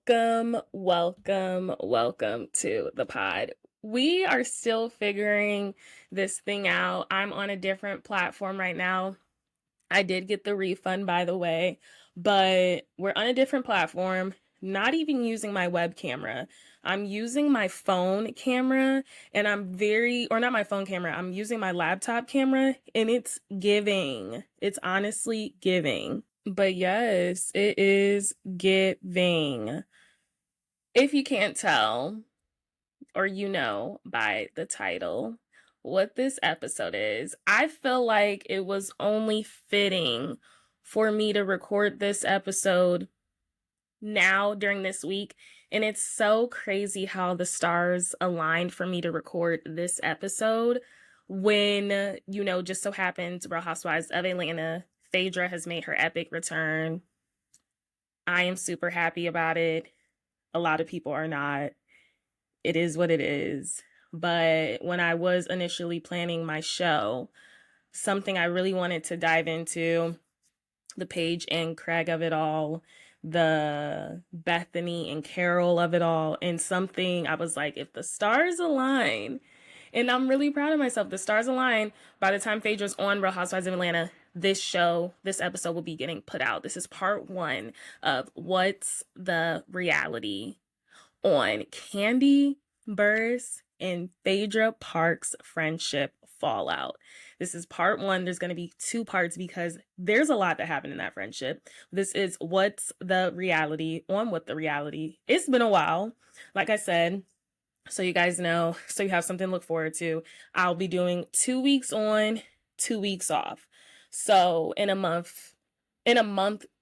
Welcome to the pod. We are still figuring this thing out. I'm on a different platform right now. I did get the refund, by the way, but we're on a different platform, not even using my web camera. I'm using my phone camera, and or not my phone camera, I'm using my laptop camera, and it's giving. It's honestly giving. But yes, it is giving. If you can't tell, or by the title, what this episode is, I feel like it was only fitting for me to record this episode now during this week. And it's so crazy how the stars aligned for me to record this episode when, just so happens Real Housewives of Atlanta, Phaedra has made her epic return. I am super happy about it. A lot of people are not. It is what it is. But when I was initially planning my show, something I really wanted to dive into, the Paige and Craig of it all, the Bethany and Carol of it all, and something I was like, if the stars align, and I'm really proud of myself, the stars align, by the time Phaedra's on Real Housewives of Atlanta, this episode will be getting put out. This is part 1 of What's the Reality on Kandi Burruss and Phaedra Parks' friendship fallout. This is part 1. There's going to be 2 parts because there's a lot that happened in that friendship. This is What's the Reality on What the Reality. It's been a while, like I said, so you guys know, so you have something to look forward to. I'll be doing 2 weeks on, 2 weeks off. So in a month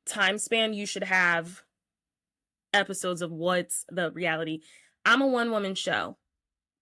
time span, you should have episodes of What's the Reality. I'm a one-woman show.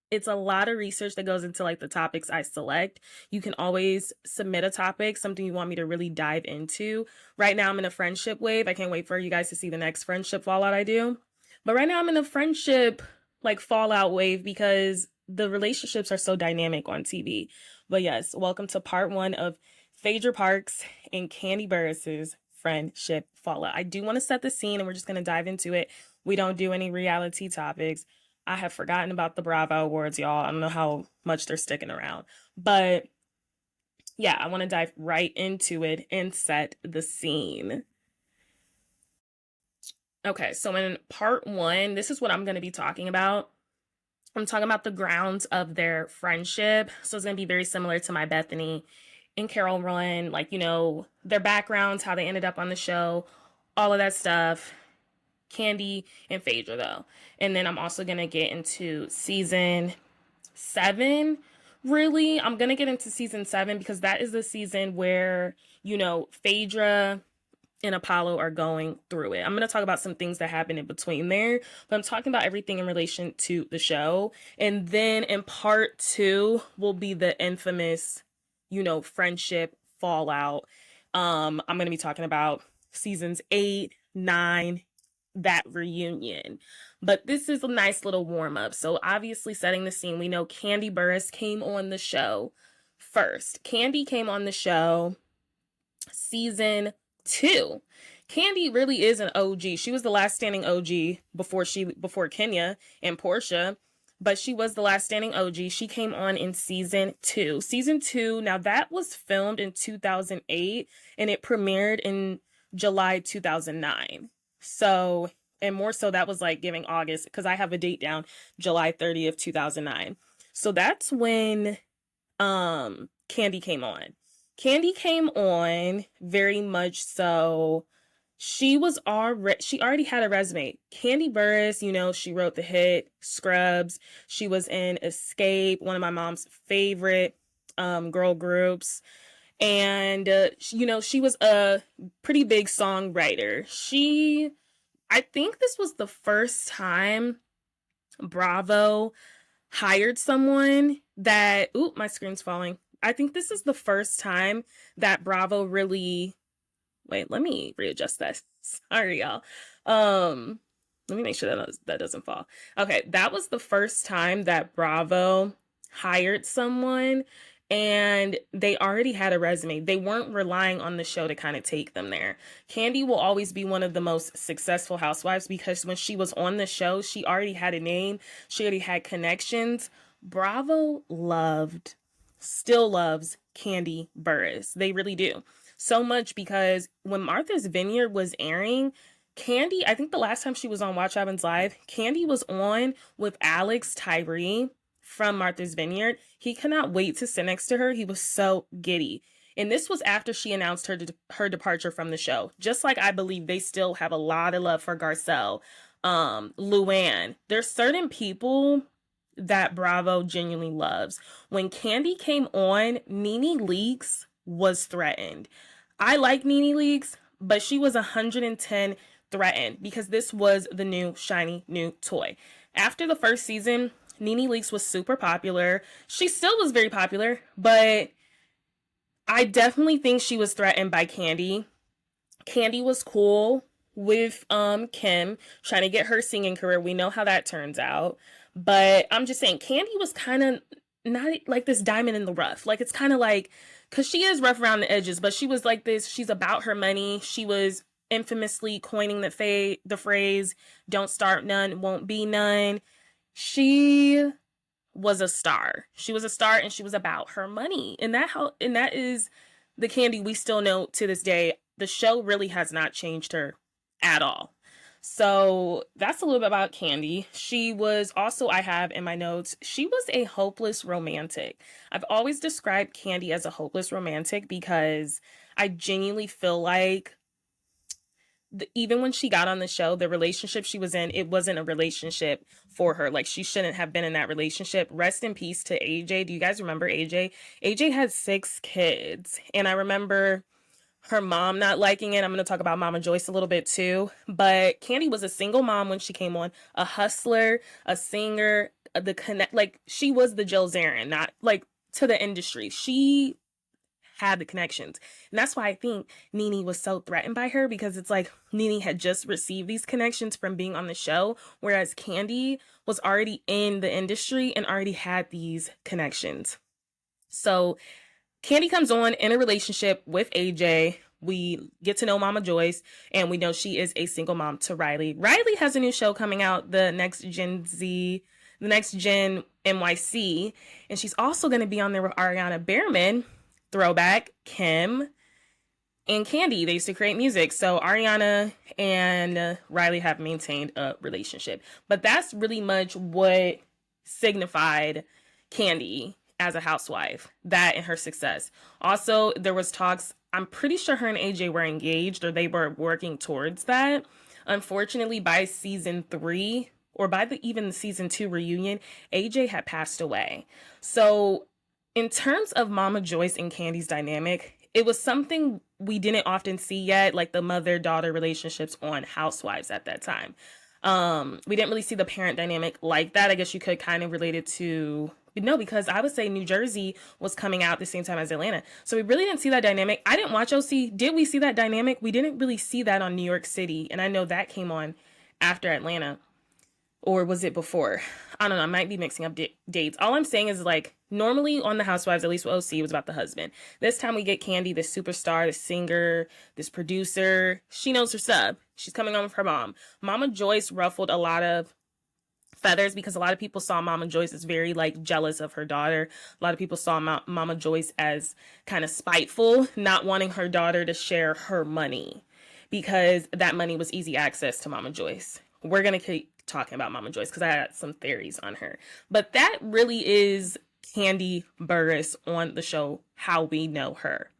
It's a lot of research that goes into like the topics I select. You can always submit a topic, something you want me to really dive into. Right now I'm in a friendship wave. I can't wait for you guys to see the next friendship fallout I do. But right now I'm in a friendship like fallout wave because the relationships are so dynamic on TV. But yes, welcome to part 1 of Phaedra Parks and Kandi Burruss's friendship fallout. I do want to set the scene and we're just going to dive into it. We don't do any reality topics. I have forgotten about the Bravo Awards, y'all. I don't know how much they're sticking around. But yeah, I want to dive right into it and set the scene. Okay, so in part 1, this is what I'm going to be talking about. I'm talking about the grounds of their friendship. So it's going to be very similar to my Bethany and Carol run, like, their backgrounds, how they ended up on the show, all of that stuff. Kandi and Phaedra, though. And then I'm also going to get into season 7. Really, I'm going to get into season 7 because that is the season where, Phaedra and Apollo are going through it. I'm going to talk about some things that happen in between there, but I'm talking about everything in relation to the show. And then in part 2 will be the infamous, friendship fallout. I'm going to be talking about seasons 8, 9, that reunion. But this is a nice little warm up. So obviously setting the scene, we know Kandi Burruss came on the show first. Kandi came on the show season 2. Kandi really is an OG. She was the last standing OG before Kenya and Portia, but she was the last standing OG. She came on in season 2. Season 2, now that was filmed in 2008 and it premiered in July 2009. So, and more so that was like giving August, because I have a date down, July 30th, 2009. So that's when Kandi came on. Kandi came on very much so. She already had a resume. Kandi Burruss, she wrote the hit Scrubs. She was in Escape, one of my mom's favorite girl groups. And, she was a pretty big songwriter. I think this was the first time Bravo hired someone that, my screen's falling. I think this is the first time that Bravo really, wait, let me readjust that. Sorry, y'all. Let me make sure that doesn't fall. Okay, that was the first time that Bravo hired someone and they already had a resume. They weren't relying on the show to kind of take them there. Kandi will always be one of the most successful housewives because when she was on the show, she already had a name, she already had connections. Bravo loved, still loves Kandi Burruss. They really do. So much because when Martha's Vineyard was airing, Kandi, I think the last time she was on Watch Happens Live, Kandi was on with Alex Tyree from Martha's Vineyard. He could not wait to sit next to her. He was so giddy. And this was after she announced her departure from the show. Just like I believe they still have a lot of love for Garcelle, Luann. There's certain people that Bravo genuinely loves. When Kandi came on, Nene Leakes was threatened. I like Nene Leakes, but she was 110 threatened because this was the new shiny new toy. After the first season, Nene Leakes was super popular. She still was very popular, but I definitely think she was threatened by Kandi. Kandi was cool with Kim trying to get her singing career. We know how that turns out. But I'm just saying, Kandi was kind of not like this diamond in the rough. Like, it's kind of like, because she is rough around the edges, but she was like this. She's about her money. She was infamously coining the phrase, don't start none, won't be none. She was a star. She was a star and she was about her money. And that is the Kandi we still know to this day. The show really has not changed her at all. So that's a little bit about Kandi. She was also, I have in my notes, she was a hopeless romantic. I've always described Kandi as a hopeless romantic because I genuinely feel like even when she got on the show, the relationship she was in, it wasn't a relationship for her. Like, she shouldn't have been in that relationship. Rest in peace to AJ. Do you guys remember AJ? AJ had 6 kids. And I remember her mom not liking it. I'm going to talk about Mama Joyce a little bit too. But Kandi was a single mom when she came on, a hustler, a singer, like, she was the Jill Zarin, not like to the industry. She had the connections. And that's why I think Nene was so threatened by her, because it's like Nene had just received these connections from being on the show, whereas Kandi was already in the industry and already had these connections. So Kandi comes on in a relationship with AJ. We get to know Mama Joyce, and we know she is a single mom to Riley. Riley has a new show coming out, the Next Gen NYC, and she's also going to be on there with Ariana Behrman, throwback, Kim, and Kandi. They used to create music. So Ariana and Riley have maintained a relationship. But that's really much what signified Kandi as a housewife, that and her success. Also, there was talks, I'm pretty sure her and AJ were engaged, or they were working towards that. Unfortunately, by season 3, or by even the season 2 reunion, AJ had passed away. So in terms of Mama Joyce and Kandi's dynamic, it was something we didn't often see yet, like the mother-daughter relationships on Housewives at that time. We didn't really see the parent dynamic like that. I guess you could kind of relate it to, no, because I would say New Jersey was coming out at the same time as Atlanta. So we really didn't see that dynamic. I didn't watch OC. Did we see that dynamic? We didn't really see that on New York City. And I know that came on after Atlanta. Or was it before? I don't know. I might be mixing up dates. All I'm saying is, like, normally on the Housewives, at least with OC, it was about the husband. This time we get Kandi, this superstar, this singer, this producer. She knows her sub. She's coming on with her mom. Mama Joyce ruffled a lot of feathers because a lot of people saw Mama Joyce as very, like, jealous of her daughter. A lot of people saw Mama Joyce as kind of spiteful, not wanting her daughter to share her money because that money was easy access to Mama Joyce. We're going to keep talking about Mama Joyce because I had some theories on her. But that really is Kandi Burruss on the show, how we know her.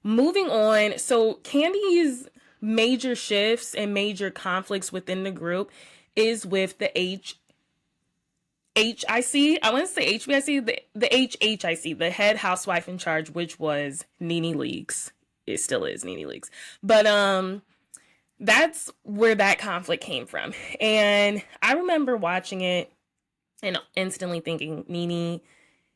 Moving on, so Kandi's major shifts and major conflicts within the group is with the HIC. I want to say HBIC, the HHIC, the head housewife in charge, which was Nene Leakes. It still is Nene Leakes. But that's where that conflict came from. And I remember watching it and instantly thinking Nene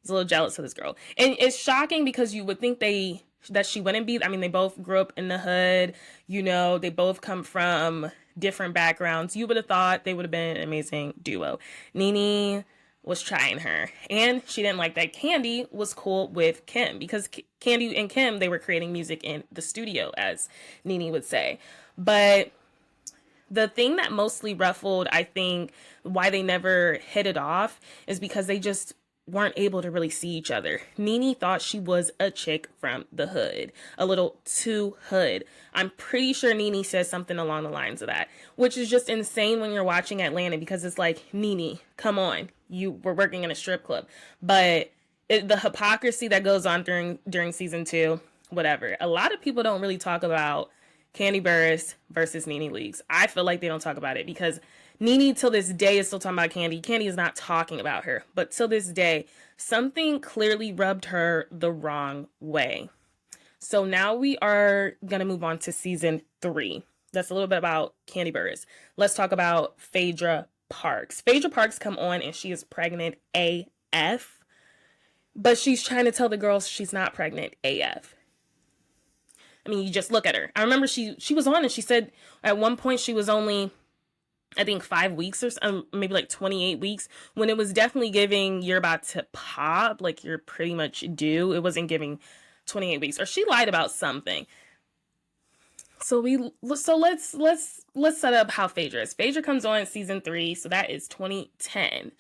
is a little jealous of this girl. And it's shocking because you would think that she wouldn't be. I mean, they both grew up in the hood. You know, they both come from different backgrounds. You would have thought they would have been an amazing duo. Nene was trying her. And she didn't like that Kandi was cool with Kim, because Kandi and Kim, they were creating music in the studio, as Nene would say. But the thing that mostly ruffled, I think, why they never hit it off is because they just weren't able to really see each other. Nene thought she was a chick from the hood, a little too hood. I'm pretty sure Nene says something along the lines of that, which is just insane when you're watching Atlanta, because it's like, Nene, come on, you were working in a strip club. But the hypocrisy that goes on during season 2, whatever. A lot of people don't really talk about Kandi Burruss versus Nene Leakes. I feel like they don't talk about it because Nene till this day is still talking about Kandi. Kandi is not talking about her. But till this day, something clearly rubbed her the wrong way. So now we are going to move on to season 3. That's a little bit about Kandi Burruss. Let's talk about Phaedra Parks. Phaedra Parks come on and she is pregnant AF. But she's trying to tell the girls she's not pregnant AF. I mean, you just look at her. I remember she was on and she said at one point she was only, I think, 5 weeks or maybe like 28 weeks, when it was definitely giving you're about to pop, like you're pretty much due. It wasn't giving 28 weeks, or she lied about something. So let's set up how Phaedra is. Phaedra comes on in season 3, so that is 2010.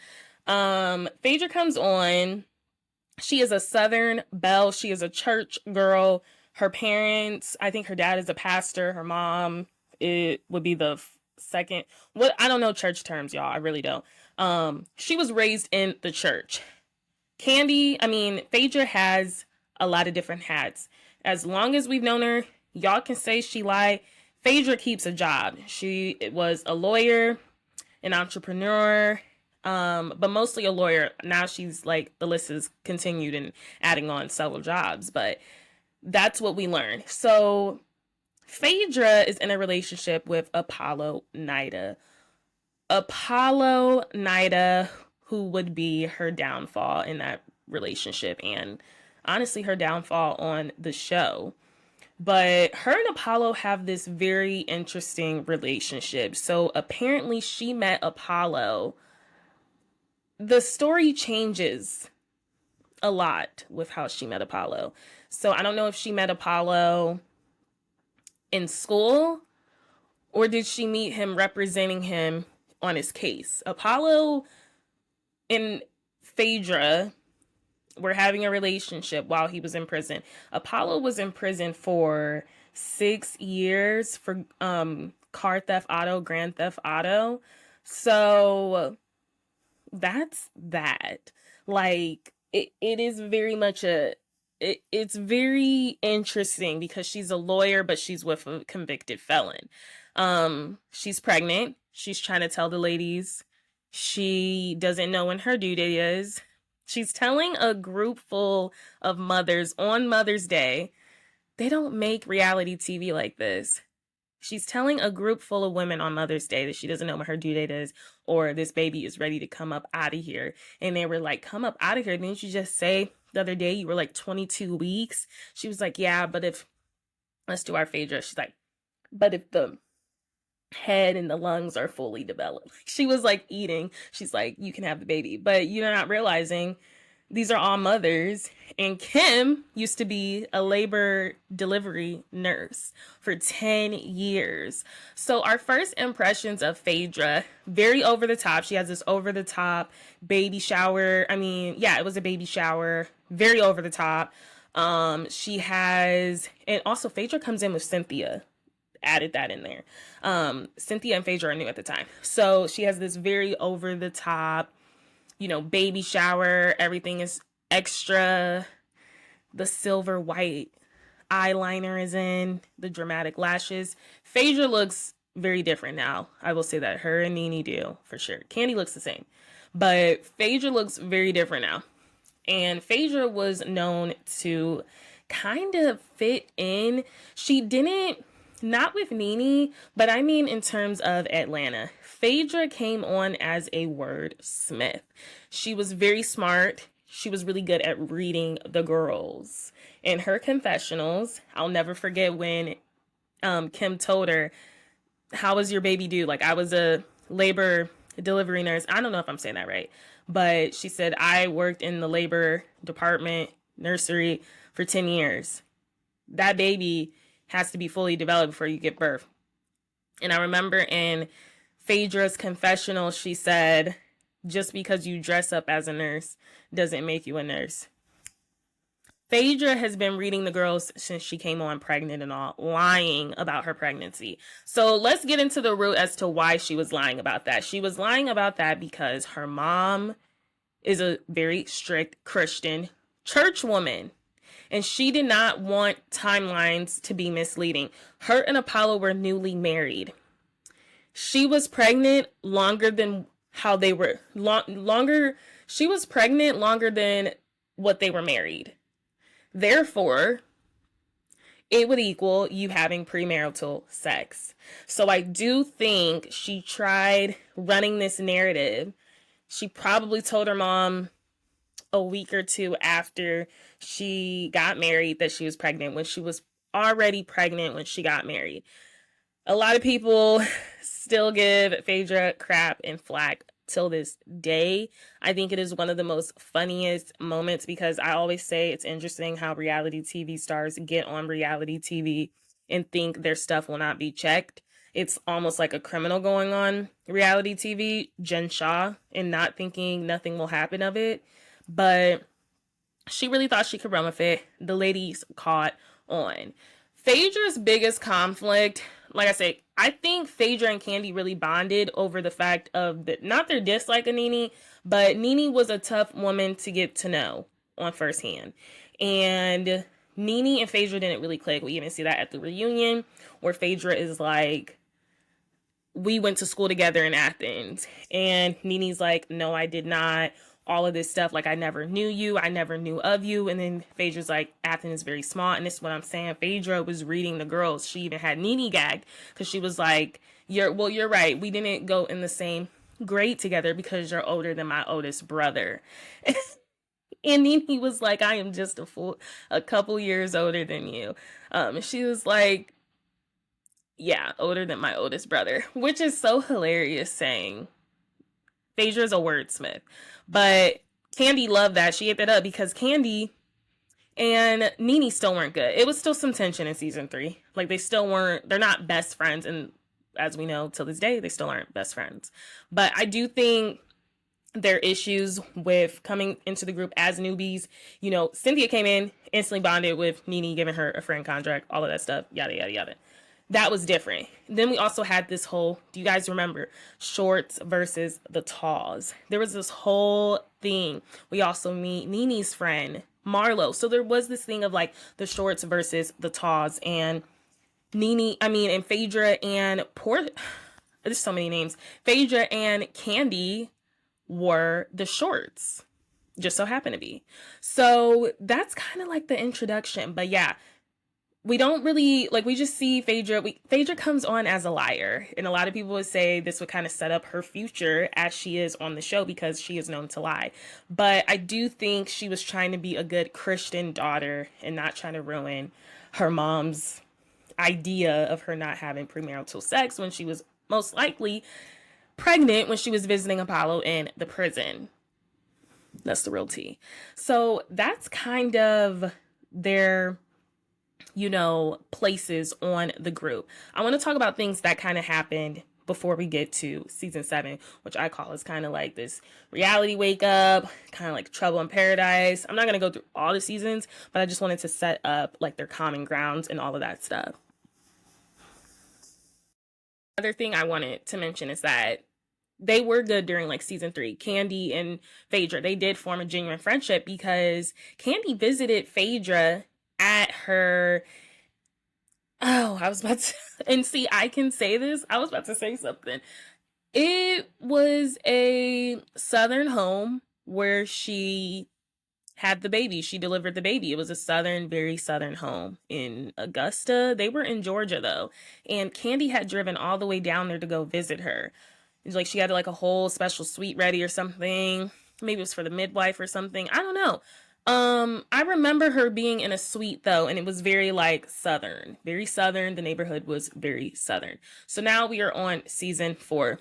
Phaedra comes on. She is a Southern belle. She is a church girl. Her parents, I think her dad is a pastor. Her mom, it would be the second. What, I don't know church terms, y'all. I really don't. She was raised in the church. Phaedra has a lot of different hats. As long as we've known her, y'all can say she lied. Phaedra keeps a job. She was a lawyer, an entrepreneur, but mostly a lawyer. Now she's like, the list is continued and adding on several jobs, but that's what we learned. So Phaedra is in a relationship with Apollo Nida. Apollo Nida, who would be her downfall in that relationship, and honestly her downfall on the show. But her and Apollo have this very interesting relationship. So apparently she met Apollo. The story changes a lot with how she met Apollo. So I don't know if she met Apollo in school, or did she meet him representing him on his case? Apollo and Phaedra were having a relationship while he was in prison. Apollo was in prison for 6 years for car theft auto, grand theft auto. So that's that. Like, it is very much it's very interesting because she's a lawyer, but she's with a convicted felon. She's pregnant. She's trying to tell the ladies she doesn't know when her due date is. She's telling a group full of mothers on Mother's Day. They don't make reality TV like this. She's telling a group full of women on Mother's Day that she doesn't know when her due date is, or this baby is ready to come up out of here. And they were like, come up out of here. Didn't you just say the other day you were like 22 weeks? She was like, yeah, but if, let's do our Phaedra. She's like, but if the head and the lungs are fully developed. She was like eating. She's like, you can have the baby. But you're not realizing these are all mothers. And Kim used to be a labor delivery nurse for 10 years. So our first impressions of Phaedra, very over the top. She has this over the top baby shower. It was a baby shower. Very over the top. She has, and also Phaedra comes in with Cynthia. Added that in there. Cynthia and Phaedra are new at the time. So she has this very over the top, baby shower. Everything is extra. The silver white eyeliner is in, the dramatic lashes. Phaedra looks very different now. I will say that. Her and Nene do, for sure. Kandi looks the same. But Phaedra looks very different now. And Phaedra was known to kind of fit in. She didn't, not with Nene, but I mean in terms of Atlanta. Phaedra came on as a wordsmith. She was very smart. She was really good at reading the girls. In her confessionals, I'll never forget when Kim told her, how was your baby due? Like, I was a labor delivery nurse. I don't know if I'm saying that right, but she said, I worked in the labor department, nursery for 10 years. That baby has to be fully developed before you give birth. And I remember in Phaedra's confessional, she said, just because you dress up as a nurse doesn't make you a nurse. Phaedra has been reading the girls since she came on pregnant and all, lying about her pregnancy. So let's get into the root as to why she was lying about that. She was lying about that because her mom is a very strict Christian church woman. And she did not want timelines to be misleading. Her and Apollo were newly married. She was pregnant longer than how they were, she was pregnant longer than what they were married. Therefore, it would equal you having premarital sex. So I do think she tried running this narrative. She probably told her mom a week or two after she got married that she was pregnant, when she was already pregnant when she got married. A lot of people still give Phaedra crap and flack till this day. I think it is one of the most funniest moments, because I always say it's interesting how reality TV stars get on reality TV and think their stuff will not be checked. It's almost like a criminal going on reality TV, Jen Shah, and not thinking nothing will happen of it. But she really thought she could run with it. The ladies caught on. Phaedra's biggest conflict, like I said, I think Phaedra and Kandi really bonded over the fact of not their dislike of Nene, but Nene was a tough woman to get to know on firsthand. And Nene and Phaedra didn't really click. We even see that at the reunion, where Phaedra is like, we went to school together in Athens. And Nene's like, no, I did not. All of this stuff, like, I never knew you, I never knew of you. And then Phaedra's like, Athens is very small. And this is what I'm saying. Phaedra was reading the girls. She even had Nene gagged, because she was like, you're right. We didn't go in the same grade together because you're older than my oldest brother. And Nene was like, I am just a couple years older than you. And she was like, yeah, older than my oldest brother, which is so hilarious saying. Phaedra's a wordsmith. But Kandi loved that. She ate that up, because Kandi and Nene still weren't good. It was still some tension in season 3. Like, they're not best friends. And as we know, till this day, they still aren't best friends. But I do think their issues with coming into the group as newbies, Cynthia came in, instantly bonded with Nene, giving her a friend contract, all of that stuff, yada, yada, yada. That was different. Then we also had this whole, do you guys remember, shorts versus the talls? There was this whole thing. We also meet Nene's friend, Marlo. So there was this thing of like the shorts versus the talls. And and Phaedra and there's so many names. Phaedra and Kandi were the shorts. Just so happened to be. So that's kind of like the introduction. But yeah, we don't really, we just see Phaedra. Phaedra comes on as a liar. And a lot of people would say this would kind of set up her future as she is on the show, because she is known to lie. But I do think she was trying to be a good Christian daughter and not trying to ruin her mom's idea of her not having premarital sex when she was most likely pregnant when she was visiting Apollo in the prison. That's the real tea. So that's kind of their places on the group. I want to talk about things that kind of happened before we get to season 7, which I call is kind of like this reality wake up, kind of like Trouble in Paradise. I'm not going to go through all the seasons, but I just wanted to set up like their common grounds and all of that stuff. Another thing I wanted to mention is that they were good during like season 3. Kandi and Phaedra, they did form a genuine friendship, because Kandi visited Phaedra at her, and see, I can say this, I was about to say something. It was a southern home where she had the baby. She delivered the baby. It was a very southern home in Augusta. They were in Georgia though. And Kandi had driven all the way down there to go visit her. It was like she had like a whole special suite ready or something. Maybe it was for the midwife or something. I don't know. I remember her being in a suite though, and it was very like southern, very southern. The neighborhood was very southern. So now we are on season 4.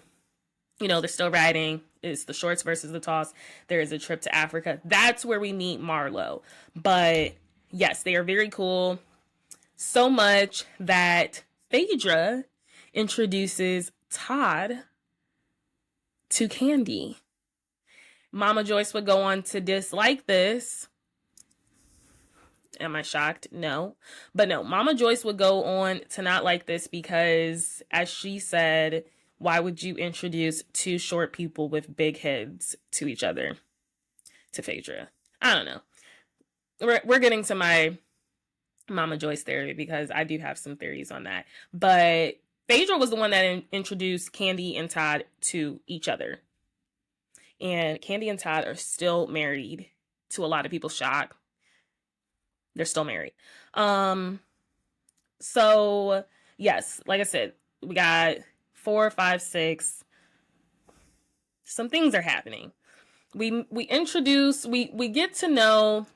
You know, they're still riding. It's the shorts versus the toss. There is a trip to Africa. That's where we meet Marlo. But yes, they are very cool. So much that Phaedra introduces Todd to Kandi. Mama Joyce would go on to dislike this. Am I shocked? No. But no, Mama Joyce would go on to not like this because, as she said, why would you introduce two short people with big heads to each other, to Phaedra? I don't know. We're getting to my Mama Joyce theory because I do have some theories on that. But Phaedra was the one that introduced Kandi and Todd to each other. And Kandi and Todd are still married, to a lot of people's shock. They're still married. So yes, like I said, we got 4, 5, 6. Some things are happening. We get to know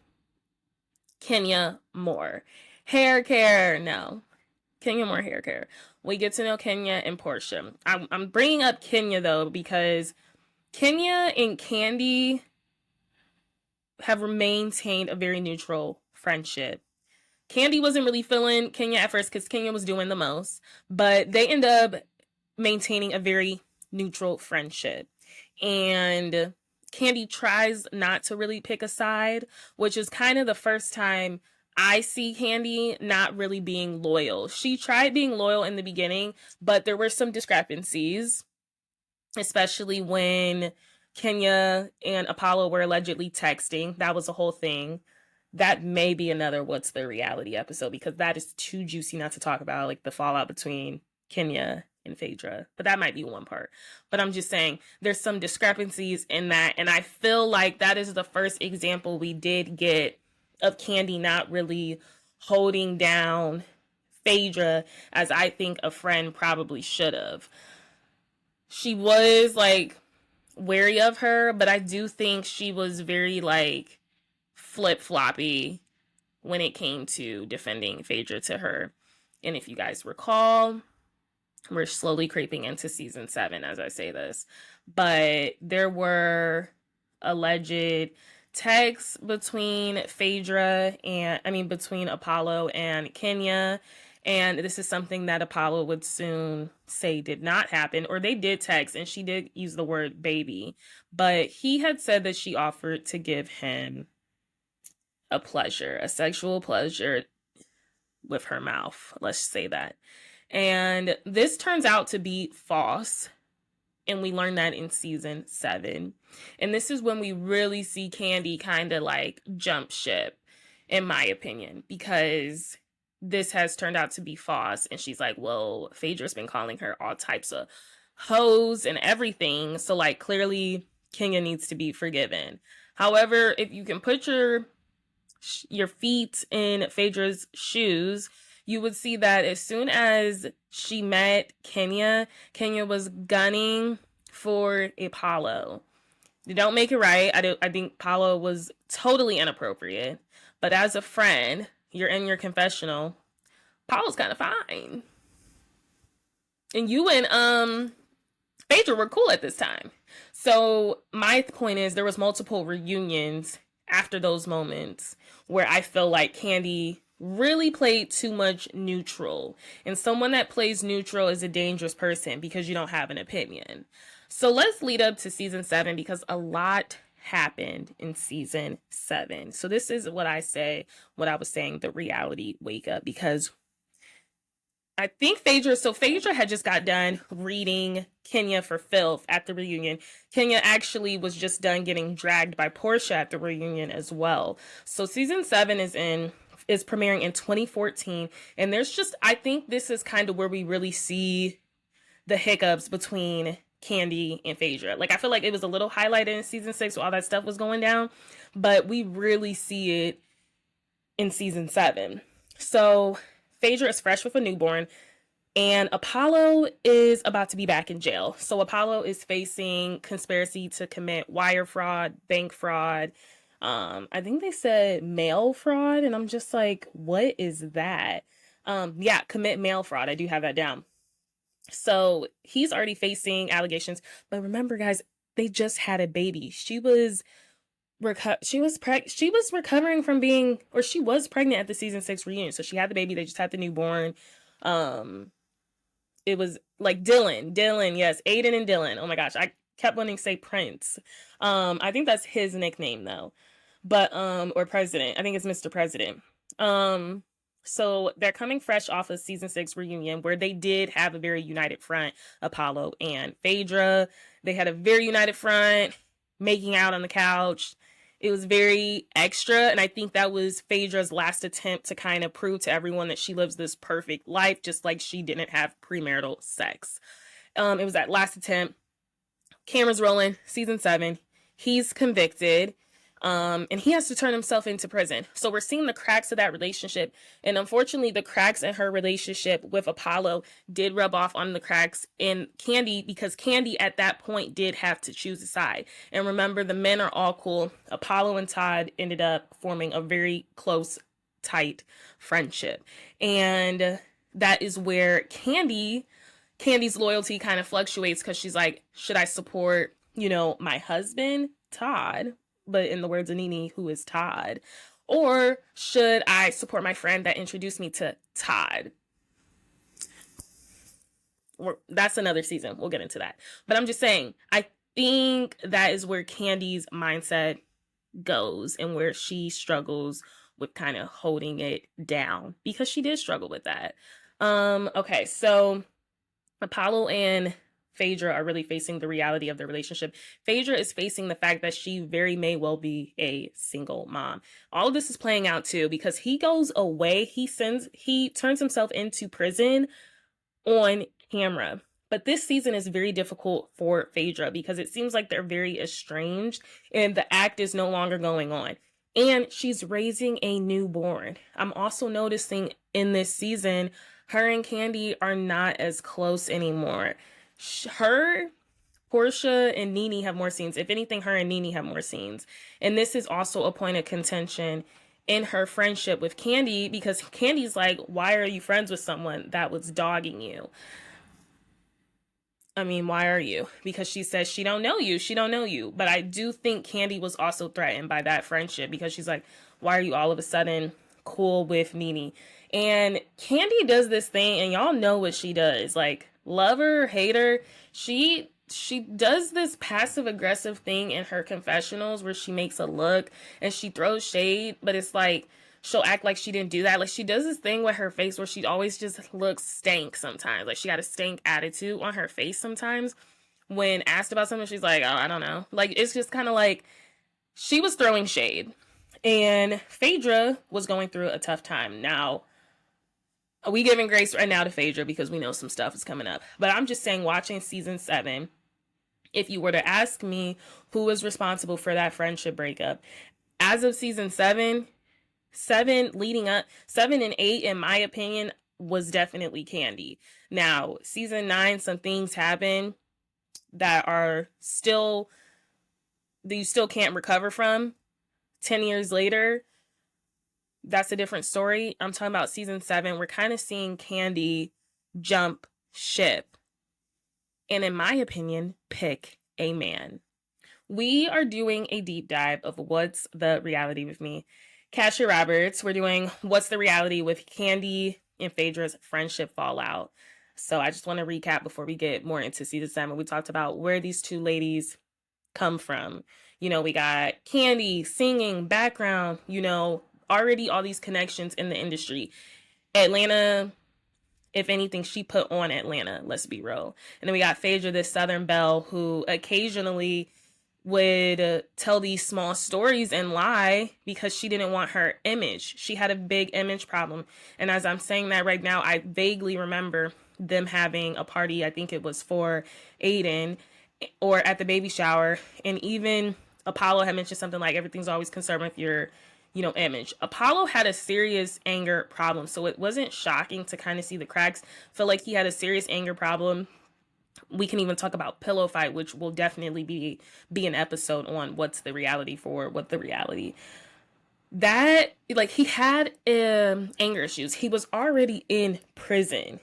Kenya more. Hair care, no. Kenya more hair care. We get to know Kenya and Portia. I'm bringing up Kenya though because Kenya and Kandi have maintained a very neutral friendship. Kandi wasn't really feeling Kenya at first because Kenya was doing the most, but they end up maintaining a very neutral friendship. And Kandi tries not to really pick a side, which is kind of the first time I see Kandi not really being loyal. She tried being loyal in the beginning, but there were some discrepancies, especially when Kenya and Apollo were allegedly texting. That was a whole thing. That may be another What's the Reality episode because that is too juicy not to talk about, like the fallout between Kenya and Phaedra. But that might be one part. But I'm just saying there's some discrepancies in that. And I feel like that is the first example we did get of Kandi not really holding down Phaedra as I think a friend probably should have. She was like wary of her, but I do think she was very like flip-floppy when it came to defending Phaedra to her. And if you guys recall, we're slowly creeping into season 7 as I say this, but there were alleged texts between between Apollo and Kenya. And this is something that Apollo would soon say did not happen, or they did text and she did use the word baby, but he had said that she offered to give him a sexual pleasure with her mouth. Let's say that. And this turns out to be false. And we learned that in season 7. And this is when we really see Kandi kind of like jump ship, in my opinion, because this has turned out to be false. And she's like, well, Phaedra's been calling her all types of hoes and everything. So like clearly Kenya needs to be forgiven. However, if you can put your feet in Phaedra's shoes, you would see that as soon as she met Kenya, Kenya was gunning for Apollo. You don't make it right. I think Apollo was totally inappropriate. But as a friend, you're in your confessional. Apollo's kind of fine. And you and Phaedra were cool at this time. So my point is there was multiple reunions after those moments where I feel like Kandi really played too much neutral. And someone that plays neutral is a dangerous person because you don't have an opinion. So let's lead up to season 7 because a lot happened in season 7. So this is what I was saying, the reality wake up, because I think Phaedra had just got done reading Kenya for filth at the reunion. Kenya actually was just done getting dragged by Portia at the reunion as well. So season 7 is premiering in 2014. And I think this is kind of where we really see the hiccups between Kandi and Phaedra. Like, I feel like it was a little highlighted in season 6 where all that stuff was going down, but we really see it in season 7. So Phaedra is fresh with a newborn, and Apollo is about to be back in jail. So Apollo is facing conspiracy to commit wire fraud, bank fraud. I think they said mail fraud, and I'm just like, what is that? Commit mail fraud. I do have that down. So he's already facing allegations. But remember, guys, they just had a baby. She was recovering from being, or she was pregnant at the season 6 reunion. So she had the baby. They just had the newborn. It was like Dylan, yes, Aiden and Dylan. Oh my gosh, I kept wanting to say Prince. I think that's his nickname though, but or President. I think it's Mr. President. Um, so they're coming fresh off of season 6 reunion where they did have a very united front. Apollo and Phaedra, they had a very united front, making out on the couch. It was very extra, and I think that was Phaedra's last attempt to kind of prove to everyone that she lives this perfect life, just like she didn't have premarital sex. It was that last attempt. Cameras rolling, season 7. He's convicted, and he has to turn himself into prison. So we're seeing the cracks of that relationship, and unfortunately, the cracks in her relationship with Apollo did rub off on the cracks in Kandi, because Kandi at that point did have to choose a side. And remember, the men are all cool. Apollo and Todd ended up forming a very close, tight friendship, and that is where Candy's loyalty kind of fluctuates, because she's like, should I support, my husband, Todd, but in the words of Nene, who is Todd, or should I support my friend that introduced me to Todd? That's another season. We'll get into that. But I'm just saying, I think that is where Candy's mindset goes and where she struggles with kind of holding it down, because she did struggle with that. Okay, so Apollo and Phaedra are really facing the reality of their relationship. Phaedra is facing the fact that she very may well be a single mom. All of this is playing out too, because he goes away. He turns himself into prison on camera. But this season is very difficult for Phaedra, because it seems like they're very estranged and the act is no longer going on. And she's raising a newborn. I'm also noticing in this season, her and Kandi are not as close anymore. Her, Portia, and Nene have more scenes. If anything, her and Nene have more scenes. And this is also a point of contention in her friendship with Kandi, because Candy's like, why are you friends with someone that was dogging you? I mean, why are you? Because she says she don't know you. She don't know you. But I do think Kandi was also threatened by that friendship, because she's like, why are you all of a sudden cool with Nene? And Kandi does this thing, and y'all know what she does. Like, love her, hate her. She does this passive aggressive thing in her confessionals where she makes a look and she throws shade, but it's like she'll act like she didn't do that. Like, she does this thing with her face where she always just looks stank sometimes. Like, she got a stank attitude on her face sometimes. When asked about something, she's like, oh, I don't know. Like, it's just kind of like she was throwing shade. And Phaedra was going through a tough time. Now, are we giving grace right now to Phaedra because we know some stuff is coming up? But I'm just saying, watching season 7, if you were to ask me who was responsible for that friendship breakup, as of season 7 leading up, 7 and 8, in my opinion, was definitely Kandi. Now, season 9, some things happen that are still, that you still can't recover from 10 years later. That's a different story. I'm talking about season 7. We're kind of seeing Kandi jump ship. And in my opinion, pick a man. We are doing a deep dive of What's the Reality with me, Cassia Roberts. We're doing What's the Reality with Kandi and Phaedra's friendship fallout. So I just want to recap before we get more into season 7. We talked about where these two ladies come from. We got Kandi singing, background, already all these connections in the industry. Atlanta, if anything, she put on Atlanta, let's be real. And then we got Phaedra, this Southern belle who occasionally would tell these small stories and lie because she didn't want her image. She had a big image problem. And as I'm saying that right now, I vaguely remember them having a party, I think it was for Aiden, or at the baby shower. And even Apollo had mentioned something like, everything's always concerned with your image. Apollo had a serious anger problem, so it wasn't shocking to kind of see the cracks. Feel like he had a serious anger problem. We can even talk about pillow fight, which will definitely be an episode on What's the Reality for What the Reality. That, like, he had anger issues. He was already in prison.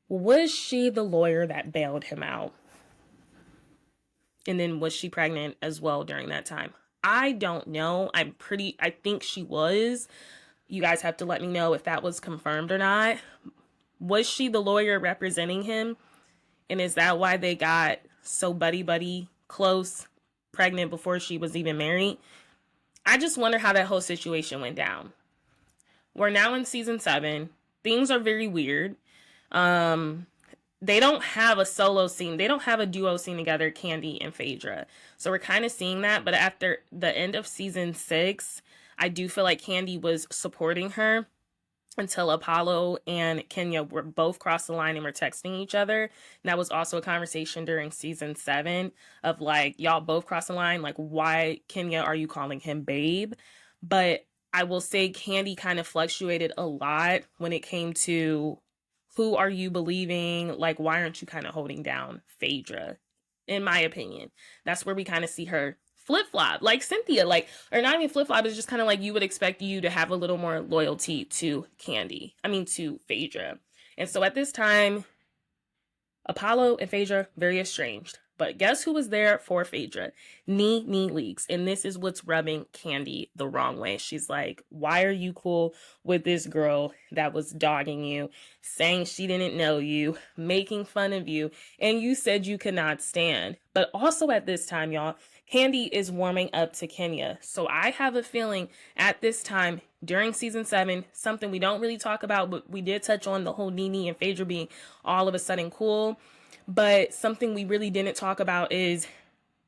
Was she the lawyer that bailed him out? And then was she pregnant as well during that time? I don't know. I think she was. You guys have to let me know if that was confirmed or not. Was she the lawyer representing him? And is that why they got so buddy close, pregnant before she was even married? I just wonder how that whole situation went down. We're now in season 7. Things are very weird. They don't have a solo scene. They don't have a duo scene together, Kandi and Phaedra. So we're kind of seeing that. But after the end of season 6, I do feel like Kandi was supporting her until Apollo and Kenya were both crossed the line and were texting each other. And that was also a conversation during season 7 of like, y'all both crossed the line. Like, why, Kenya, are you calling him babe? But I will say Kandi kind of fluctuated a lot when it came to who are you believing? Like, why aren't you kind of holding down Phaedra? In my opinion, that's where we kind of see her flip-flop, like Cynthia, like, or not even flip-flop, it's just kind of like you would expect you to have a little more loyalty to to Phaedra. And so at this time, Apollo and Phaedra, very estranged. But guess who was there for Phaedra? NeNe Leakes. And this is what's rubbing Kandi the wrong way. She's like, why are you cool with this girl that was dogging you, saying she didn't know you, making fun of you, and you said you could not stand. But also at this time, y'all, Kandi is warming up to Kenya. So I have a feeling at this time during season 7, something we don't really talk about, but we did touch on the whole NeNe and Phaedra being all of a sudden cool. But something we really didn't talk about is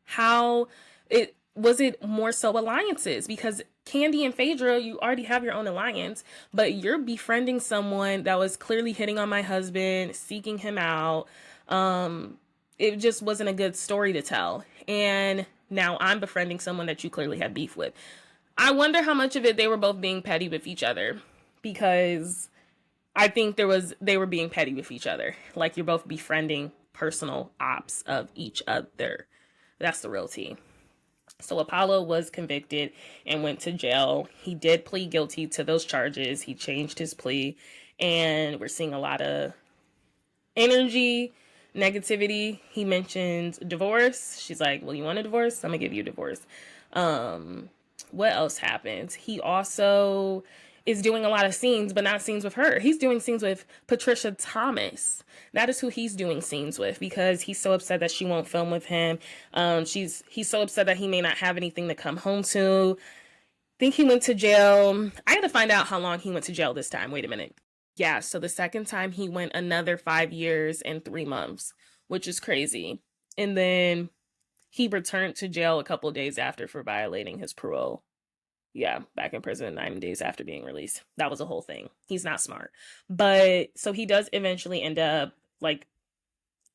how it more so alliances, because Kandi and Phaedra, you already have your own alliance, but you're befriending someone that was clearly hitting on my husband, seeking him out. It just wasn't a good story to tell. And now I'm befriending someone that you clearly had beef with. I wonder how much of it they were both being petty with each other, because I think they were being petty with each other. Like, you're both befriending personal ops of each other. That's the real tea. So Apollo was convicted and went to jail. He did plead guilty to those charges. He changed his plea, and we're seeing a lot of energy, negativity. He mentions divorce. She's like, well, you want a divorce? I'm gonna give you a divorce. What else happens? He also is doing a lot of scenes, but not scenes with her. He's doing scenes with Patricia Thomas. That is who he's doing scenes with, because he's so upset that she won't film with him. He's so upset that he may not have anything to come home to. I think he went to jail. I had to find out how long he went to jail this time. Wait a minute. Yeah, so the second time he went another 5 years and 3 months, which is crazy. And then he returned to jail a couple days after for violating his parole. Yeah, back in prison 9 days after being released. That was a whole thing. He's not smart. But so he does eventually end up like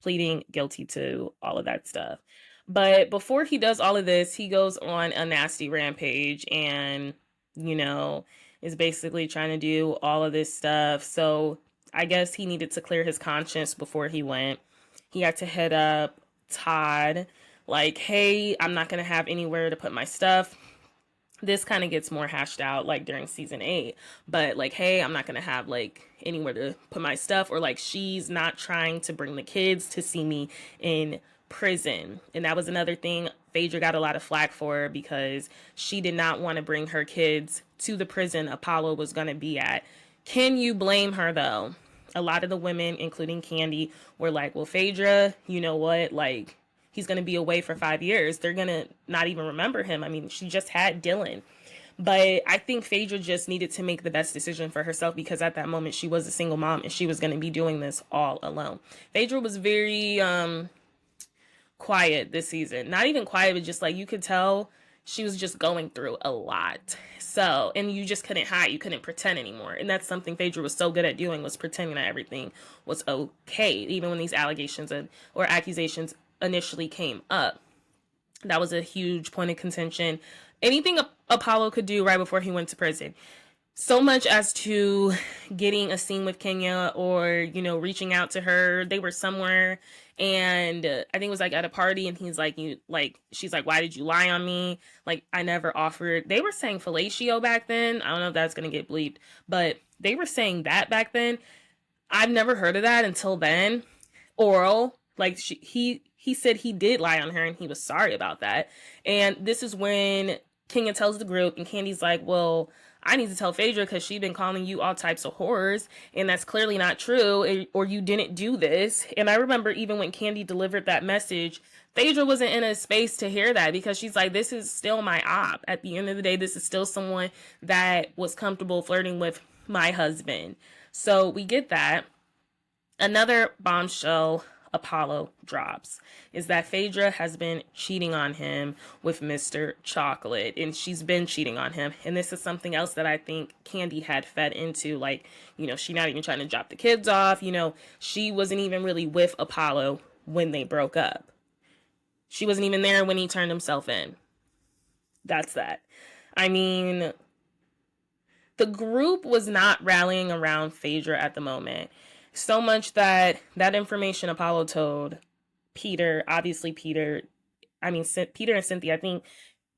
pleading guilty to all of that stuff. But before he does all of this, he goes on a nasty rampage and, is basically trying to do all of this stuff. So I guess he needed to clear his conscience before he went. He had to hit up Todd, like, hey, I'm not going to have anywhere to put my stuff. This kind of gets more hashed out like during season 8, but like, hey, I'm not going to have like anywhere to put my stuff, or like, she's not trying to bring the kids to see me in prison. And that was another thing Phaedra got a lot of flack for, because she did not want to bring her kids to the prison Apollo was going to be at. Can you blame her though? A lot of the women, including Kandi, were like, well, Phaedra, you know what, like, he's going to be away for 5 years. They're going to not even remember him. I mean, she just had Dylan. But I think Phaedra just needed to make the best decision for herself, because at that moment she was a single mom and she was going to be doing this all alone. Phaedra was very quiet this season. Not even quiet, but just like, you could tell she was just going through a lot. So, and you just couldn't hide. You couldn't pretend anymore. And that's something Phaedra was so good at doing, was pretending that everything was okay. Even when these allegations or accusations initially came up, that was a huge point of contention. Anything Apollo could do right before he went to prison, so much as to getting a scene with Kenya, or reaching out to her. They were somewhere, and I think it was like at a party, and he's like, she's like, why did you lie on me? Like, I never offered. They were saying fellatio back then. I don't know if that's gonna get bleeped, but they were saying that back then. I've never heard of that until then. Oral, like he said he did lie on her and he was sorry about that. And this is when Kenya tells the group, and Kandi's like, well, I need to tell Phaedra because she's been calling you all types of horrors, and that's clearly not true, or you didn't do this. And I remember even when Kandi delivered that message, Phaedra wasn't in a space to hear that because she's like, this is still my op. At the end of the day, this is still someone that was comfortable flirting with my husband. So we get that. Another bombshell Apollo drops is that Phaedra has been cheating on him with Mr. Chocolate, and she's been cheating on him. And this is something else that I think Kandi had fed into, like, she not even trying to drop the kids off. She wasn't even really with Apollo when they broke up. She wasn't even there when he turned himself in. That's that. I mean, the group was not rallying around Phaedra at the moment. So much that information Apollo told Peter, Peter and Cynthia, I think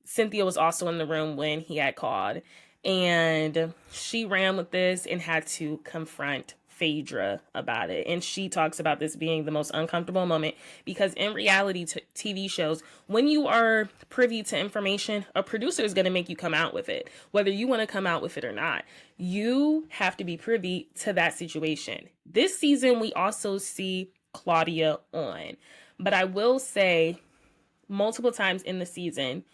Cynthia was also in the room when he had called. And she ran with this and had to confront Phaedra about it. And she talks about this being the most uncomfortable moment because in reality TV shows, when you are privy to information, a producer is going to make you come out with it, whether you want to come out with it or not. You have to be privy to that situation. This season, we also see Claudia on. But I will say multiple times in the season,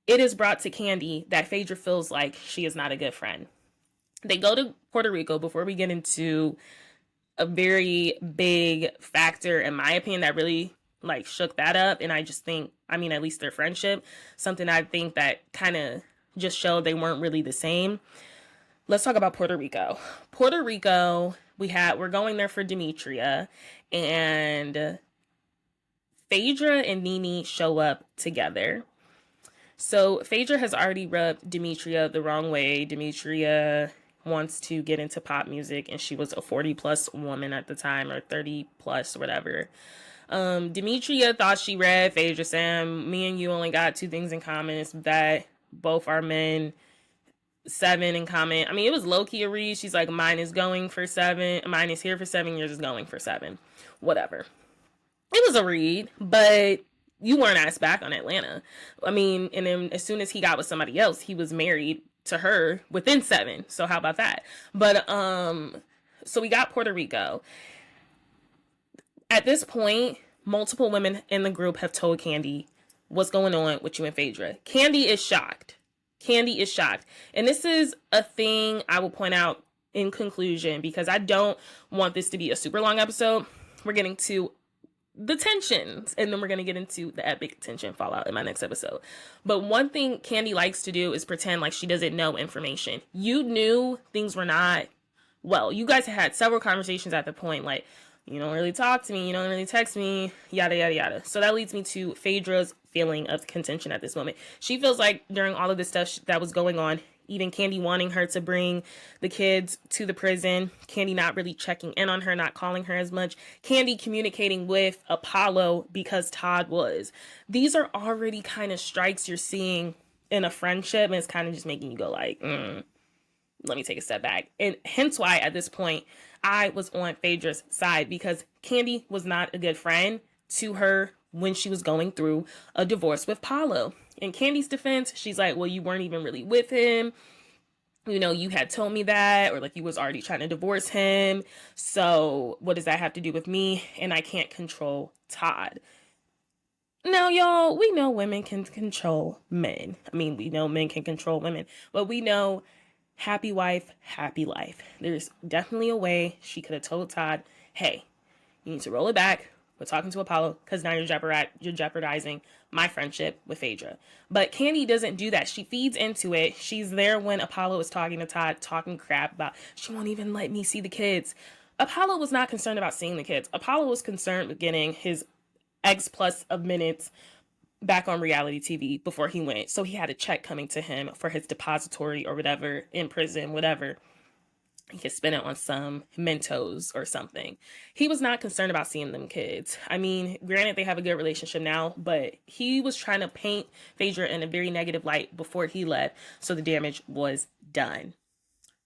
it is brought to Kandi that Phaedra feels like she is not a good friend. They go to Puerto Rico before we get into a very big factor, in my opinion, that really shook that up. And I just think, at least their friendship, something I think that kind of just showed they weren't really the same. Let's talk about Puerto Rico. Puerto Rico, we're going there for Demetria, and Phaedra and Nene show up together. So Phaedra has already rubbed Demetria the wrong way. Demetria wants to get into pop music, and she was a 40-plus woman at the time, or 30-plus, whatever. Demetria thought she read Phaedra saying, me and you only got two things in common. It's that both are men. 7 in common. It was low-key a read. She's like, mine is going for 7. Mine is here for 7. Yours is going for 7. Whatever. It was a read, but you weren't asked back on Atlanta. And then as soon as he got with somebody else, he was married to her within 7. So how about that? But so we got Puerto Rico. At this point, multiple women in the group have told Kandi what's going on with you and Phaedra. Kandi is shocked. And this is a thing I will point out in conclusion, because I don't want this to be a super long episode. We're getting to the tensions, and then we're going to get into the epic tension fallout in my next episode. But one thing Kandi likes to do is pretend like she doesn't know information. You knew things were not well. You guys had several conversations at the point, like, you don't really talk to me, you don't really text me, yada, yada, yada. So that leads me to Phaedra's feeling of contention at this moment. She feels like during all of this stuff that was going on, even Kandi wanting her to bring the kids to the prison, Kandi not really checking in on her, not calling her as much, Kandi communicating with Apollo because Todd was. These are already kind of strikes you're seeing in a friendship, and it's kind of just making you go like, let me take a step back. And hence why at this point, I was on Phaedra's side, because Kandi was not a good friend to her when she was going through a divorce with Paulo. In Candi's defense, she's like, well, you weren't even really with him. You had told me that, or like you was already trying to divorce him. So what does that have to do with me? And I can't control Todd. Now, y'all, we know women can control men. We know men can control women, but we know happy wife, happy life. There's definitely a way she could have told Todd, hey, you need to roll it back. We're talking to Apollo, because now you're jeopardizing my friendship with Phaedra. But Kandi doesn't do that. She feeds into it. She's there when Apollo is talking to Todd, talking crap about, she won't even let me see the kids. Apollo was not concerned about seeing the kids. Apollo was concerned with getting his X plus of minutes back on reality TV before he went. So he had a check coming to him for his depository or whatever in prison, whatever. He could spend it on some Mentos or something. He was not concerned about seeing them kids. Granted, they have a good relationship now, but he was trying to paint Phaedra in a very negative light before he left, so the damage was done.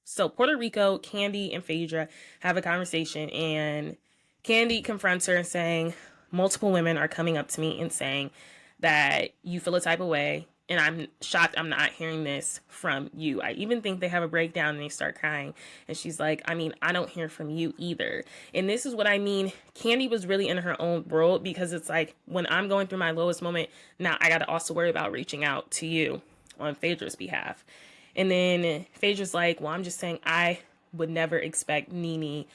So Puerto Rico, Kandi and Phaedra have a conversation, and Kandi confronts her and saying, multiple women are coming up to me and saying that you feel a type of way, and I'm shocked I'm not hearing this from you. I even think they have a breakdown and they start crying. And she's like, I mean, I don't hear from you either. And this is what I mean. Kandi was really in her own world, because it's like, when I'm going through my lowest moment, now I got to also worry about reaching out to you on Phaedra's behalf. And then Phaedra's like, well, I'm just saying I would never expect Nene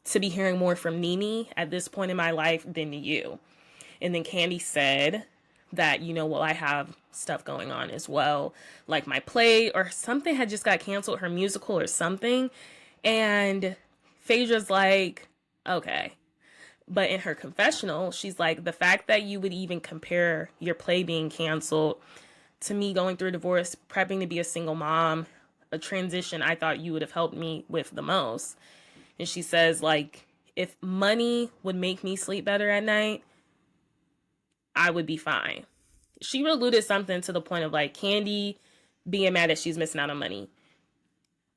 to be hearing more from Nene at this point in my life than you. And then Kandi said that, well, I have stuff going on as well, like my play or something had just got canceled, her musical or something. And Phaedra's like, okay. But in her confessional, she's like, the fact that you would even compare your play being canceled to me going through a divorce, prepping to be a single mom, a transition I thought you would have helped me with the most. And she says, like, if money would make me sleep better at night, I would be fine. She alluded something to the point of like Kandi being mad that she's missing out on money.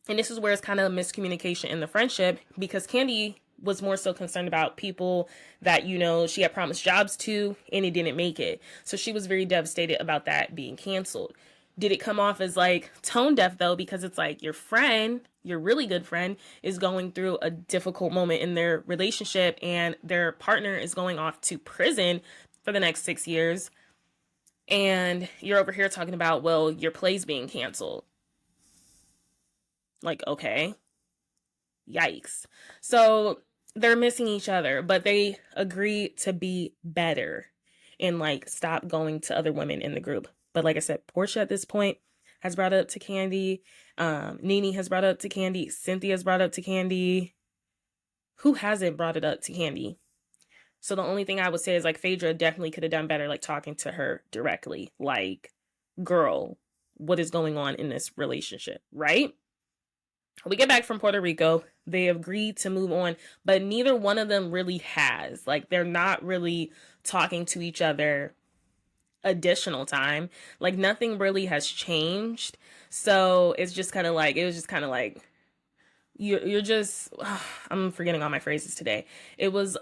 And this is where it's kind of a miscommunication in the friendship, because Kandi was more so concerned about people that, she had promised jobs to and it didn't make it. So she was very devastated about that being canceled. Did it come off as like tone deaf though? Because it's like your friend, your really good friend, is going through a difficult moment in their relationship, and their partner is going off to prison for the next 6 years. And you're over here talking about, well, your play's being canceled. Like, okay. Yikes. So they're missing each other, but they agree to be better and like stop going to other women in the group. But like I said, Portia at this point has brought it up to Kandi. Nene has brought it up to Kandi. Cynthia has brought it up to Kandi. Who hasn't brought it up to Kandi? So the only thing I would say is like Phaedra definitely could have done better, like talking to her directly. Like, girl, what is going on in this relationship, right? We get back from Puerto Rico. They agreed to move on, but neither one of them really has. Like, they're not really talking to each other additional time. Like, nothing really has changed. So it's just kind of like, it was just kind of like, you're just, I'm forgetting all my phrases today. It was,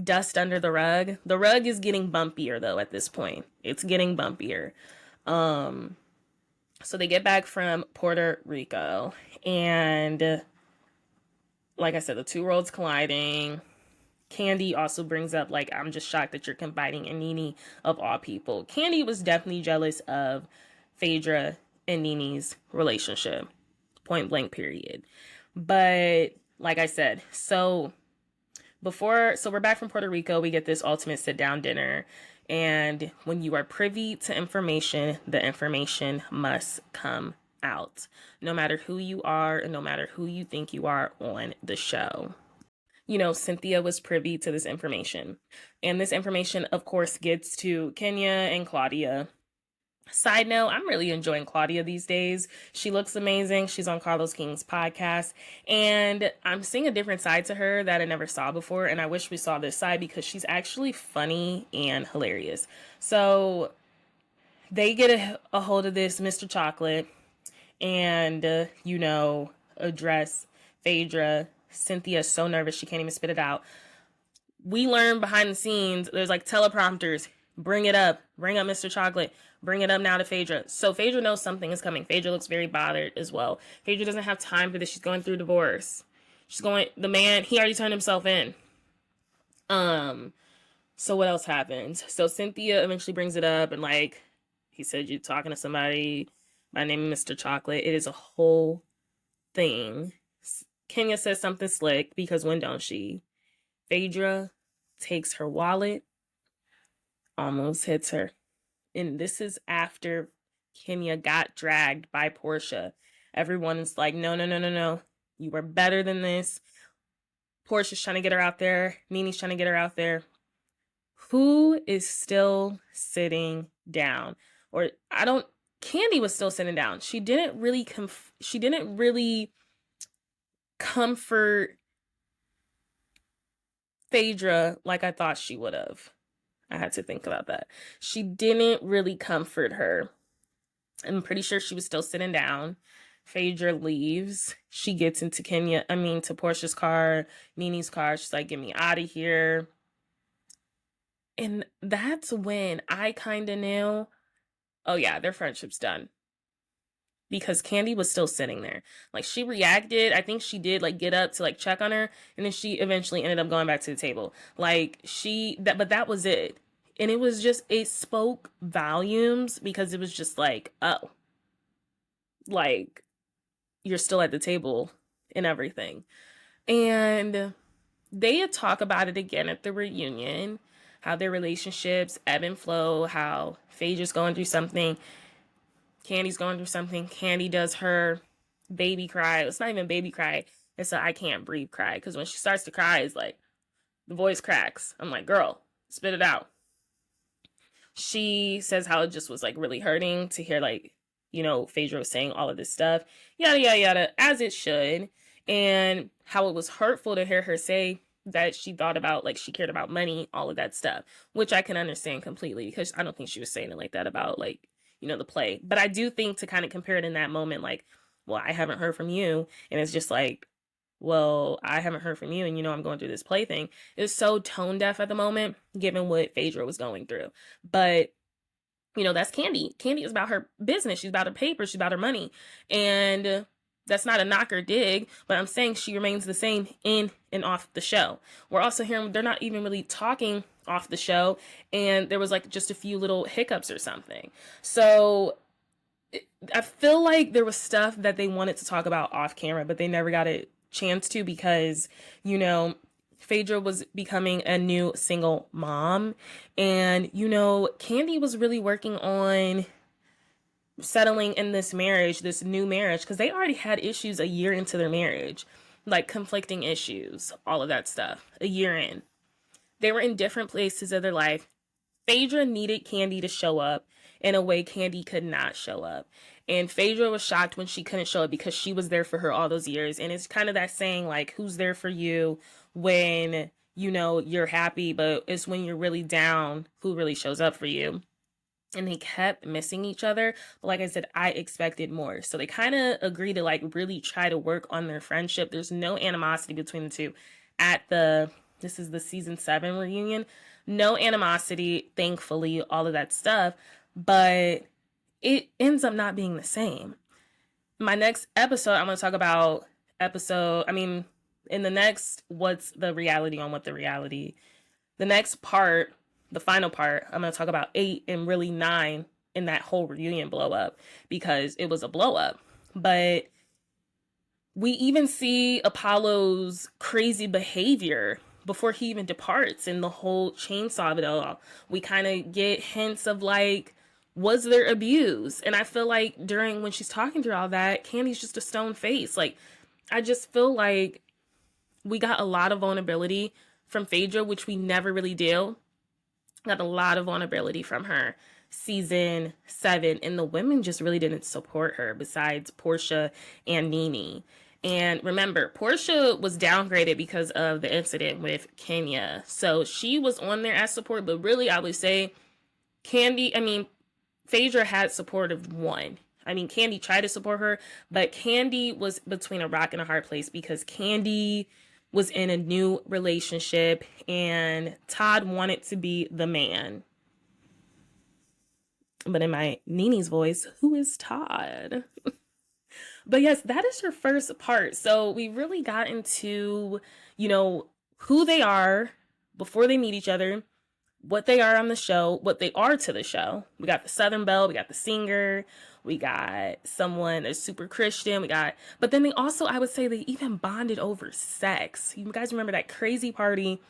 dust under the rug. The rug is getting bumpier though at this point. It's getting bumpier. So they get back from Puerto Rico, and like I said, the two roads colliding. Kandi also brings up, like, I'm just shocked that you're confiding in Nene of all people. Kandi was definitely jealous of Phaedra and Nene's relationship. Point blank, period. But like I said, so we're back from Puerto Rico. We get this ultimate sit down dinner. And when you are privy to information, the information must come out. No matter who you are, and no matter who you think you are on the show. Cynthia was privy to this information. And this information, of course, gets to Kenya and Claudia. Side note, I'm really enjoying Claudia these days. She looks amazing. She's on Carlos King's podcast. And I'm seeing a different side to her that I never saw before. And I wish we saw this side, because she's actually funny and hilarious. So they get a hold of this Mr. Chocolate and, address Phaedra. Cynthia's so nervous she can't even spit it out. We learn behind the scenes, there's like teleprompters. Bring it up. Bring up Mr. Chocolate. Bring it up now to Phaedra. So Phaedra knows something is coming. Phaedra looks very bothered as well. Phaedra doesn't have time for this. She's going through divorce. The man, he already turned himself in. So what else happens? So Cynthia eventually brings it up, and like, he said, you're talking to somebody by the name of Mr. Chocolate. It is a whole thing. Kenya says something slick, because when don't she? Phaedra takes her wallet, almost hits her. And this is after Kenya got dragged by Portia. Everyone's like, no. You are better than this. Portia's trying to get her out there. Nene's trying to get her out there. Who is still sitting down? Kandi was still sitting down. She didn't really comfort Phaedra like I thought she would have. I had to think about that. She didn't really comfort her. I'm pretty sure she was still sitting down. Phaedra leaves. She gets into to Portia's car, Nini's car. She's like, get me out of here. And that's when I kind of knew, oh yeah, their friendship's done. Because Kandi was still sitting there. Like, she reacted. I think she did like get up to like check on her, and then she eventually ended up going back to the table. Like, but that was it. And it was just, it spoke volumes, because it was just like, oh, like, you're still at the table and everything. And they talk about it again at the reunion, how their relationships ebb and flow, how Phaedra's going through something, Kandi's going through something. Kandi does her baby cry. It's not even baby cry. It's a I can't breathe cry. Because when she starts to cry, it's like the voice cracks. I'm like, girl, spit it out. She says how it just was like really hurting to hear, like, Phaedra was saying all of this stuff, yada, yada, yada, as it should. And how it was hurtful to hear her say that she thought about, like, she cared about money, all of that stuff, which I can understand completely, because I don't think she was saying it like that about, like, the play. But I do think to kind of compare it in that moment, like, well, I haven't heard from you. And it's just like, well, I haven't heard from you, and I'm going through this play thing. It was so tone deaf at the moment, given what Phaedra was going through. But, that's Kandi. Kandi is about her business. She's about her paper. She's about her money. And that's not a knock or dig, but I'm saying she remains the same in and off the show. We're also hearing they're not even really talking off the show, and there was like just a few little hiccups or something. So I feel like there was stuff that they wanted to talk about off camera, but they never got a chance to, because, Phaedra was becoming a new single mom, and, Kandi was really working on settling in this marriage, this new marriage, because they already had issues a year into their marriage, like conflicting issues, all of that stuff, a year in. They were in different places of their life. Phaedra needed Kandi to show up in a way Kandi could not show up. And Phaedra was shocked when she couldn't show up, because she was there for her all those years. And it's kind of that saying, like, who's there for you when, you're happy, but it's when you're really down, who really shows up for you. And they kept missing each other. But like I said, I expected more. So they kind of agreed to like really try to work on their friendship. There's no animosity between the two this is the season 7 reunion. No animosity, thankfully, all of that stuff. But it ends up not being the same. My next episode, I'm going to talk about in the next, what's the reality on what the reality. The next part, the final part, I'm going to talk about 8 and really 9 in that whole reunion blow up, because it was a blow up. But we even see Apollo's crazy behavior before he even departs, and the whole chainsaw of it all. We kind of get hints of like, was there abuse? And I feel like when she's talking through all that, Kandi's just a stone face. Like, I just feel like we got a lot of vulnerability from Phaedra, which we never really do. Got a lot of vulnerability from her season 7, and the women just really didn't support her, besides Portia and Nini. And remember, Portia was downgraded because of the incident with Kenya, so she was on there as support. But really, I would say Phaedra had support of one. Kandi tried to support her, but Kandi was between a rock and a hard place, because Kandi was in a new relationship, and Todd wanted to be the man. But in my Nini's voice, who is Todd? But yes, that is your first part. So we really got into, who they are before they meet each other, what they are on the show, what they are to the show. We got the Southern Belle, we got the singer, we got someone that's super Christian, but then they also, I would say, they even bonded over sex. You guys remember that crazy party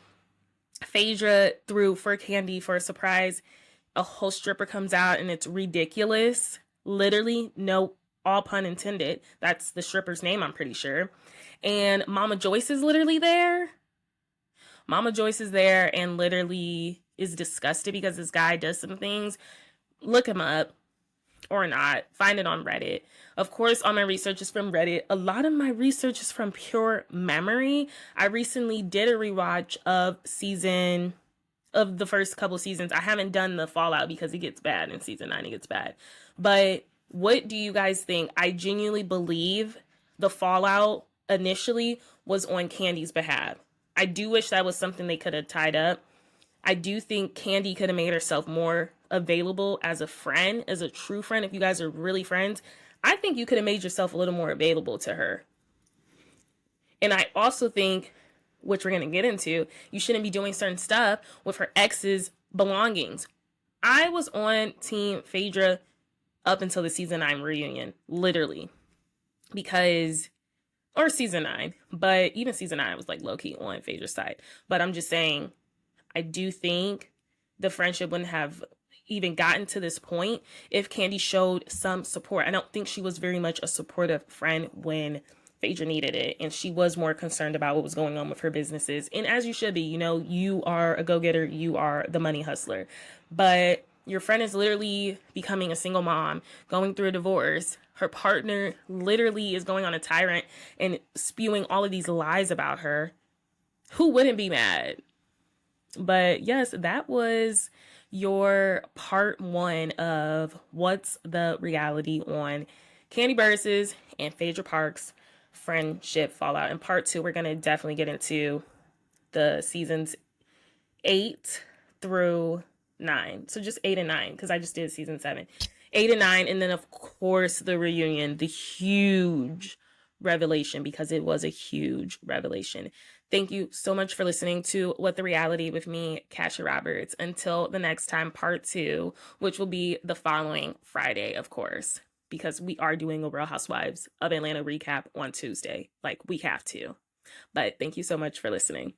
Phaedra threw for Kandi for a surprise? A whole stripper comes out, and it's ridiculous. Literally, no, all pun intended. That's the stripper's name, I'm pretty sure. And Mama Joyce is literally there. Mama Joyce is there and literally is disgusted because this guy does some things. Look him up, or not. Find it on Reddit. Of course, all my research is from Reddit. A lot of my research is from pure memory. I recently did a rewatch of the first couple seasons. I haven't done the fallout because it gets bad in season 9. It gets bad. But What do you guys think? I genuinely believe the fallout initially was on Kandi's behalf. I do wish that was something they could have tied up. I do think Kandi could have made herself more available as a friend, as a true friend. If you guys are really friends, I think you could have made yourself a little more available to her. And I also think, which we're going to get into, you shouldn't be doing certain stuff with her ex's belongings. I was on Team Phaedra up until the season 9 reunion, literally, because, or season 9, but even season 9 was like low key on Phaedra's side. But I'm just saying, I do think the friendship wouldn't have even gotten to this point if Kandi showed some support. I don't think she was very much a supportive friend when Phaedra needed it, and she was more concerned about what was going on with her businesses. And as you should be, you know, you are a go-getter, you are the money hustler. But your friend is literally becoming a single mom, going through a divorce. Her partner literally is going on a tyrant and spewing all of these lies about her. Who wouldn't be mad? But yes, that was your part 1 of What's the Reality on Kandi Burruss and Phaedra Parks friendship fallout. In part 2, we're going to definitely get into the seasons 8 through 9. So just 8 and 9, because I just did season 7. 8 and 9, and then of course the reunion, the huge revelation, because it was a huge revelation. Thank you so much for listening to What the Reality with me, Kasha Roberts. Until the next time, part 2, which will be the following Friday, of course, because we are doing a Real Housewives of Atlanta recap on Tuesday. Like, we have to. But thank you so much for listening.